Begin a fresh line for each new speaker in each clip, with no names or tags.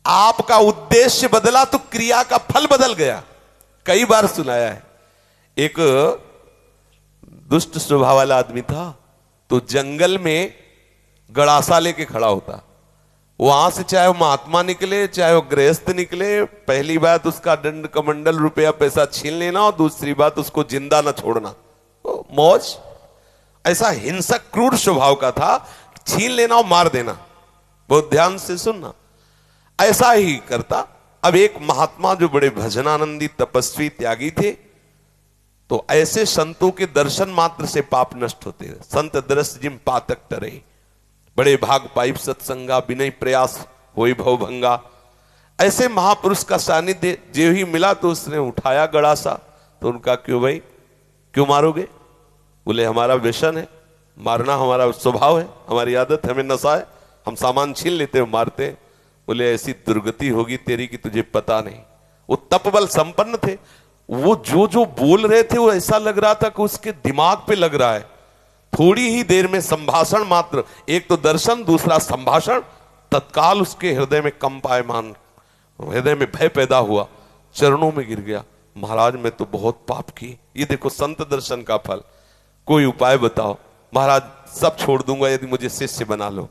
आपका उद्देश्य बदला तो क्रिया का फल बदल गया। कई बार सुनाया है। एक दुष्ट स्वभाव वाला आदमी था, तो जंगल में गड़ासा लेके खड़ा होता। वहां से चाहे वो महात्मा निकले चाहे वो गृहस्थ निकले, पहली बात उसका दंड कमंडल रुपया पैसा छीन लेना, और दूसरी बात उसको जिंदा ना छोड़ना। तो मौज, ऐसा हिंसक क्रूर स्वभाव का था, छीन लेना और मार देना। बहुत ध्यान से सुनना, ऐसा ही करता। अब एक महात्मा जो बड़े भजनानंदी तपस्वी त्यागी थे, तो ऐसे संतों के दर्शन मात्र से पाप नष्ट होते हैं। संत दरस जिम पातक टरे, बड़े भाग पाइप सत्संगा, विनय प्रयास होई भव भंगा। ऐसे महापुरुष का सानिध्य जो ही मिला तो उसने उठाया गड़ासा। तो उनका क्यों भाई, क्यों मारोगे? बोले हमारा व्यसन है, मारना हमारा स्वभाव है, हमारी आदत है, हमें नशा है, हम सामान छीन लेते हैं मारते हैं। बोले ऐसी दुर्गति होगी तेरी कि तुझे पता नहीं। वो तपबल संपन्न थे, वो जो जो बोल रहे थे वो ऐसा लग रहा था कि उसके दिमाग पे लग रहा है। थोड़ी ही देर में संभाषण मात्र, एक तो दर्शन दूसरा संभाषण, तत्काल उसके हृदय में कंपायमान, हृदय में भय पैदा हुआ, चरणों में गिर गया। महाराज मैं तो बहुत पाप की, ये देखो संत दर्शन का फल, कोई उपाय बताओ। महाराज सब छोड़ दूंगा यदि मुझे शिष्य बना लो।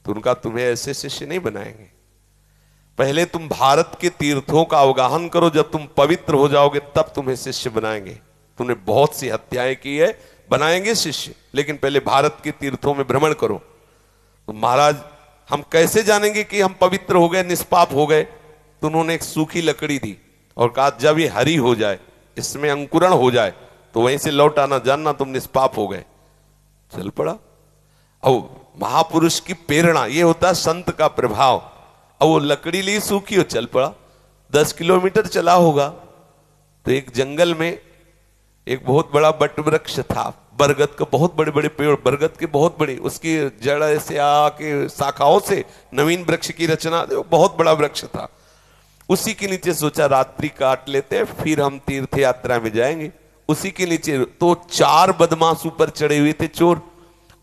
तो उनका तुम्हें ऐसे शिष्य नहीं बनाएंगे, पहले तुम भारत के तीर्थों का अवगाहन करो, जब तुम पवित्र हो जाओगे तब तुम्हें शिष्य बनाएंगे। तुमने बहुत सी हत्याएं की है, बनाएंगे शिष्य, लेकिन पहले भारत के तीर्थों में भ्रमण करो। तो महाराज हम कैसे जानेंगे कि हम पवित्र हो गए, निष्पाप हो गए? तो उन्होंने एक सूखी लकड़ी दी और कहा जब ये हरी हो जाए, इसमें अंकुरण हो जाए, तो वहीं से लौट आना, जानना तुम निष्पाप हो गए। चल पड़ा। अब महापुरुष की प्रेरणा, ये होता है संत का प्रभाव। अब वो लकड़ी ली सूखी और चल पड़ा। 10 किलोमीटर चला होगा तो एक जंगल में एक बहुत बड़ा बट वृक्ष था, बरगद का, बहुत बड़े बड़े पेड़, बरगद के बहुत बड़ी, उसकी जड़ ऐसे आके शाखाओं से नवीन वृक्ष की रचना, बहुत बड़ा वृक्ष था। उसी के नीचे सोचा रात्रि काट लेते हैं, फिर हम तीर्थ यात्रा में जाएंगे। उसी के नीचे तो 4 बदमाश ऊपर चढ़े हुए थे, चोर,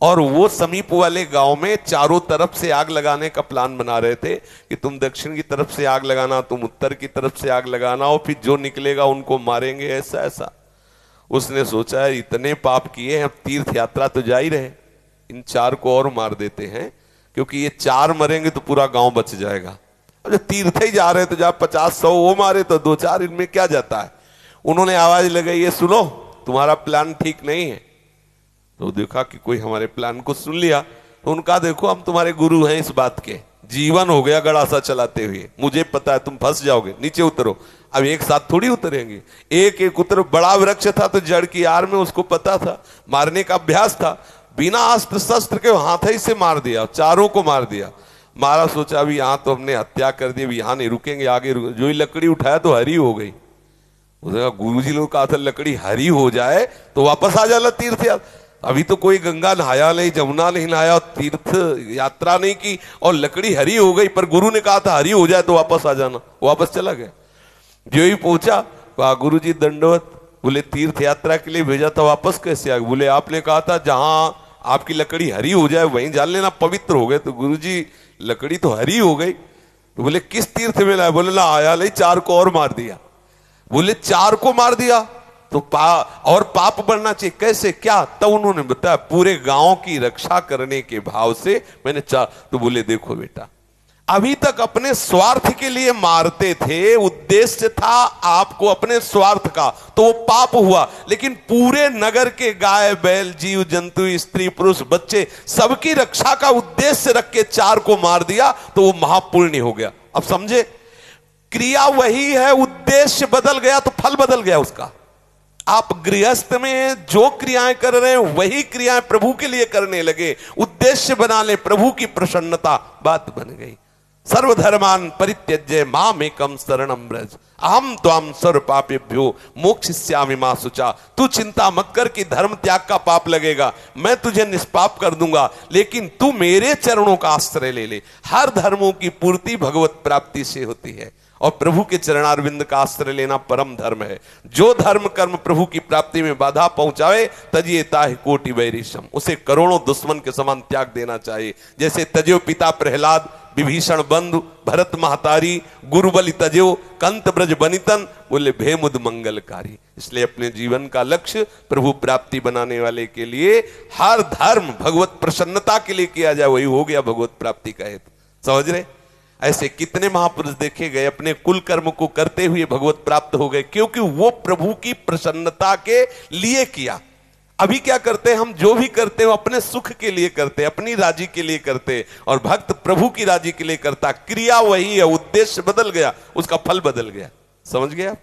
और वो समीप वाले गांव में चारों तरफ से आग लगाने का प्लान बना रहे थे कि तुम दक्षिण की तरफ से आग लगाना, तुम उत्तर की तरफ से आग लगाना, और फिर जो निकलेगा उनको मारेंगे, ऐसा ऐसा। उसने सोचा है इतने पाप किए हैं, अब तीर्थ यात्रा तो जा ही रहे, इन 4 को और मार देते हैं, क्योंकि ये 4 मरेंगे तो पूरा गांव बच जाएगा। अब जो तीर्थ ही जा रहे तो जब 50-100 वो मारे तो 2-4 इनमें क्या जाता है। उन्होंने आवाज लगाई, ये सुनो तुम्हारा प्लान ठीक नहीं है। तो देखा कि कोई हमारे प्लान को सुन लिया। तो उनका देखो हम तुम्हारे गुरु हैं इस बात के, जीवन हो गया गड़ासा चलाते हुए, मुझे पता है तुम फंस जाओगे, नीचे उतरो। अब एक साथ थोड़ी उतरेंगे, एक एक उतर। बड़ा वृक्ष था तो जड़ की आड़ में, उसको पता था, मारने का अभ्यास था, बिना अस्त्र शस्त्र के हाथ ही से मार दिया, 4 को मार दिया। मारा, सोचा अभी यहां तो हमने हत्या कर दी, अभी यहां नहीं रुकेंगे, आगे जो ही लकड़ी उठाया तो हरी हो गई। गुरु जी लोग कहा था लकड़ी हरी हो जाए तो वापस आ जाना तीर्थ यात्रा। अभी तो कोई गंगा नहाया नहीं, जमुना नहीं नहाया, तीर्थ यात्रा नहीं की, और लकड़ी हरी हो गई, पर गुरु ने कहा था हरी हो जाए तो वापस आ जाना। वापस चला गया। जो ही पहुंचा, कहा गुरु जी दंडवत। बोले तीर्थ यात्रा के लिए भेजा था, वापस कैसे आ गए? बोले आपने कहा था जहां आपकी लकड़ी हरी हो जाए वहीं जान लेना, पवित्र हो गए। तो गुरु जी लकड़ी तो हरी हो गई। तो बोले किस तीर्थ में लाया? बोले ला आया नहीं, 4 को और मार दिया। बोले 4 को मार दिया तो और पाप बढ़ना चाहिए, कैसे क्या? तब उन्होंने बताया पूरे गांव की रक्षा करने के भाव से मैंने 4। तो बोले देखो बेटा, अभी तक अपने स्वार्थ के लिए मारते थे, उद्देश्य था आपको अपने स्वार्थ का, तो वो पाप हुआ। लेकिन पूरे नगर के गाय बैल जीव जंतु स्त्री पुरुष बच्चे सबकी रक्षा का उद्देश्य रख के 4 को मार दिया, तो वो महापुण्य हो गया। अब समझे, क्रिया वही है, उद्देश्य बदल गया तो फल बदल गया उसका। आप गृहस्थ में जो क्रियाएं कर रहे हैं वही क्रियाएं प्रभु के लिए करने लगे, उद्देश्य बना ले प्रभु की प्रसन्नता, बात बन गई। सर्वधर्मान परित्यज्य मामेकं शरणं व्रज अहम त्वां सर्व पापेभ्यो मोक्षयिष्यामि मा शुचा। तू चिंता मत कर कि धर्म त्याग का पाप लगेगा, मैं तुझे निष्पाप कर दूंगा, लेकिन तू मेरे चरणों का आश्रय ले ले। हर धर्मों की पूर्ति भगवत प्राप्ति से होती है, और प्रभु के चरणारविंद का आश्रय लेना परम धर्म है। जो धर्म कर्म प्रभु की प्राप्ति में बाधा पहुंचावे तजिए ताहि कोटि वैरिशम, उसे करोड़ों दुश्मन के समान त्याग देना चाहिए। जैसे तजियो पिता प्रहलाद विभीषण बंधु भरत महतारी गुरुबलि तजो कंत ब्रज बनितन, बोले भेमुद मंगलकारी। इसलिए अपने जीवन का लक्ष्य प्रभु प्राप्ति बनाने वाले के लिए हर धर्म भगवत प्रसन्नता के लिए किया जाए, वही हो गया भगवत प्राप्ति का हेतु। समझ रहे? ऐसे कितने महापुरुष देखे गए अपने कुल कर्म को करते हुए भगवत प्राप्त हो गए, क्योंकि वो प्रभु की प्रसन्नता के लिए किया। अभी क्या करते हैं हम, जो भी करते हैं अपने सुख के लिए करते हैं, अपनी राजी के लिए करते हैं, और भक्त प्रभु की राजी के लिए करता। क्रिया वही है, उद्देश्य बदल गया, उसका फल बदल गया। समझ गए आप?